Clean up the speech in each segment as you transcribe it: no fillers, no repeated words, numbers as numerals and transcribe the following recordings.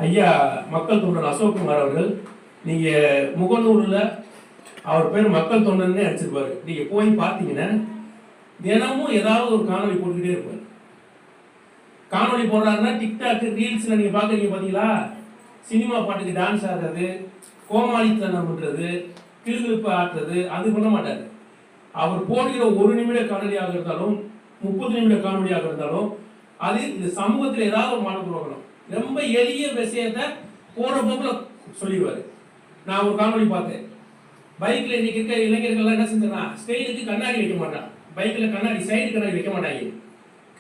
ஐயா மக்கள் தொண்டன் அசோக்குமார் அவர்கள், நீங்க முகநூலில் அவர் பேர் மக்கள் தொண்டன்னே அடிச்சிருப்பாரு. நீங்க போய் பார்த்தீங்கன்னா தினமும் ஏதாவது ஒரு காணொலி போட்டுக்கிட்டே இருப்பாரு. காணொலி போடுறாருன்னா டிக்டாக் ரீல்ஸ்ல நீங்க பாக்குறீங்க பாத்தீங்களா, சினிமா பாட்டுக்கு டான்ஸ் ஆடுறது, கோமாளித்தனம் பண்றது, கிளுகிழுப்பு ஆட்டுறது, அது பண்ண மாட்டாரு. அவர் போடுகிற 1 நிமிட காணொலியாக இருந்தாலும் 30 நிமிட காணொலியாக இருந்தாலும் அது இந்த சமூகத்தில் ஏதாவது ஒரு மாற்றம் உருவாக்கணும். ரொம்ப எளிய விஷயத்தை போற போக்குல சொல்லிடுவாரு. நான் ஒரு காணொலி பார்த்தேன். பைக்ல இன்னைக்கு இருக்க இளைஞர்கள் என்ன செஞ்சா, ஸ்டைலுக்கு கண்ணாடி வைக்க மாட்டான். பைக்ல கண்ணாடி சைடு கண்ணாடி வைக்க மாட்டாங்க.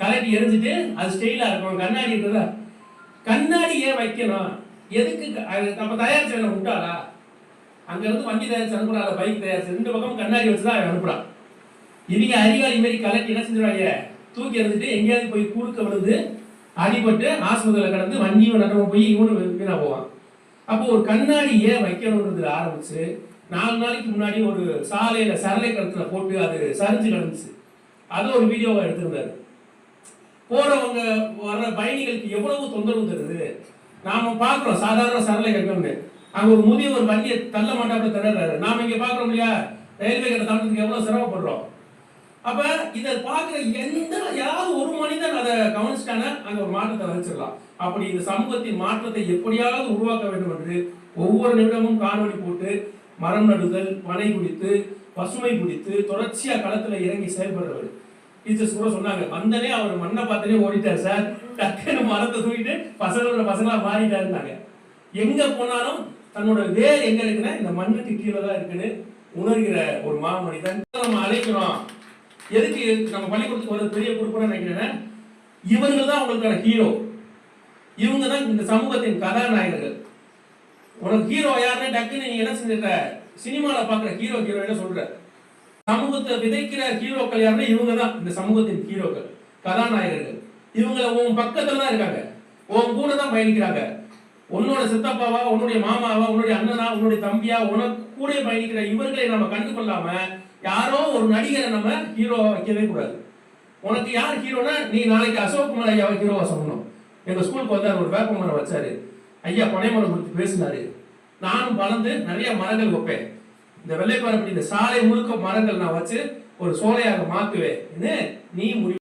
கலட்டி எரிஞ்சிட்டு அது ஸ்டைலா இருக்கும். கண்ணாடி இருக்குதா, கண்ணாடி ஏன் வைக்கணும்? எதுக்கு நம்ம தயாரிச்சு வேணும் விட்டாளா? அங்க இருந்து வண்டி தயாரிச்சு அனுப்புறாங்க, பைக் தயாரிச்சு 2 பக்கம் கண்ணாடி வச்சுதான் அனுப்புறான். இவங்க அறிவாளி மாதிரி கலட்டி என்ன செஞ்சிருவாங்க, தூக்கி எறிஞ்சிட்டு எங்கேயாவது போய் குறுக்க விழுந்து அடிபட்டு ஆஸ்பத்திரியில் கடந்து வண்டியும் நடந்து போய் இவனு வீணா போவான். அப்போ ஒரு கண்ணாடி ஏன் வைக்கணும்ன்றது ஆரம்பிச்சு 4 நாளைக்கு முன்னாடி ஒரு சாலையில சரளை கருத்துல போட்டு அது சரிஞ்சு கிடந்துச்சு. அது ஒரு வீடியோவை எடுத்திருந்தாரு. போறவங்க வர்ற பயணிகளுக்கு எவ்வளவு தொந்தரவு தருது. நாம பாக்குறோம் சாதாரண சரளை கட்டணும்னு, அங்க ஒரு முதியவர் வண்டியை தள்ள மாட்டாப்புல தடுறாரு. நாம இங்க பாக்குறோம் இல்லையா, ரயில்வே கட்ட தள்ளதுக்கு எவ்வளவு சிரமப்படுறோம். அப்ப இதை பார்க்கிற யாராவது ஒரு மனிதன் அதை கவனிச்சிட்டாங்க, அங்க ஒரு மாற்றத்தை வச்சிடலாம். அப்படி இந்த சமூகத்தின் மாற்றத்தை எப்படியாவது உருவாக்க வேண்டும் என்று ஒவ்வொரு நிமிடமும் காணொலி போட்டு மரம் நடுதல், பனை குடித்து, பசுமை குடித்து தொடர்ச்சியா களத்துல இறங்கி செயல்படுறவர். டீச்சர்ஸ் கூட சொன்னாங்க, வந்தனே அவர் மண்ணை பார்த்தனே ஓடிட்டார் சார், டக்குன்னு மரத்தை தூக்கிட்டு பசங்களா மாறிட்டாருந்தாங்க. எங்க போனாலும் தன்னோட வேர் எங்க இருக்குன்னா இந்த மண்ணுக்கு கீழே தான் இருக்குன்னு உணர்கிற ஒரு மாமனிதன். நம்ம அழைக்கிறோம். எதுக்கு நம்ம பள்ளிக்கூடத்துக்கு வர பெரிய பொறுப்புன்னு நினைக்கிறேன், இவர்கள் தான் உங்களுக்கான ஹீரோ. இவங்க தான் இந்த சமூகத்தின் கதாநாயகர்கள். உனக்கு ஹீரோ யாருன்னு டக்குன்னு நீங்க என்ன செஞ்சிருக்க, சினிமால பாக்குற ஹீரோ என்ன சொல்ற, சமூகத்தை விதைக்கிற ஹீரோக்கள் யாருன்னா இவங்க தான் இந்த சமூகத்தின் ஹீரோக்கள், கதாநாயகர்கள். இவங்க உன் பக்கத்துல தான் இருக்காங்க, உன் கூட தான் பயணிக்கிறாங்க. உன்னோட சித்தப்பாவா, உன்னுடைய மாமாவா, உன்னுடைய அண்ணனா, உன்னுடைய தம்பியா, உனக்கு கூட பயணிக்கிற இவர்களை நம்ம கண்டு கொள்ளாம யாரோ ஒரு நடிகரை நம்ம ஹீரோவா வைக்கவே கூடாது. உனக்கு யார் ஹீரோனா, நீ நாளைக்கு அசோக்குமார் ஐயாவை ஹீரோவா சொல்லணும். எங்க ஸ்கூலுக்கு வந்தார், ஒரு வேப்ப மரம் வச்சாரு, ஐயா பனைமரம் கொடுத்து பேசினாரு. நானும் வளர்ந்து நிறைய மரங்கள் வைப்பேன். இந்த வெள்ளைப்பாறை இந்த சாலை முழுக்க மரங்கள் நான் வச்சு ஒரு சோலையாக மாத்துவேன். நீ முடிவு